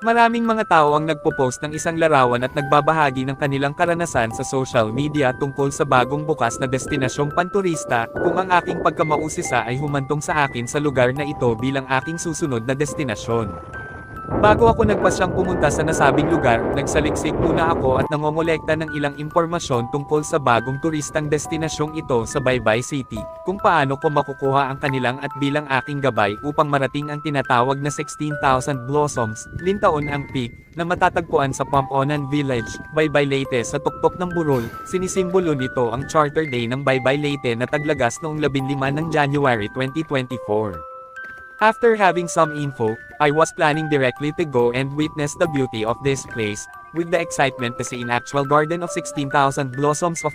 Maraming mga tao ang nagpo-post ng isang larawan at nagbabahagi ng kanilang karanasan sa social media tungkol sa bagong bukas na destinasyong panturista, kung ang aking pagkamausisa ay humantong sa akin sa lugar na ito bilang aking susunod na destinasyon. Bago ako nagpasyang pumunta sa nasabing lugar, nagsaliksik muna ako at nangongolekta ng ilang impormasyon tungkol sa bagong turistang destinasyong ito sa Baybay City, kung paano ko makukuha ang kanilang at bilang aking gabay upang marating ang tinatawag na 16,000 Blossoms, Lintaon ang Peak, na matatagpuan sa Pamponan Village, Baybay Leyte sa tuktok ng Burol. Sinisimbolo nito ang Charter Day ng Baybay Leyte na taglagas noong 15 ng January 2024. After having some info, I was planning directly to go and witness the beauty of this place, with the excitement to see an actual garden of 16,000 blossoms of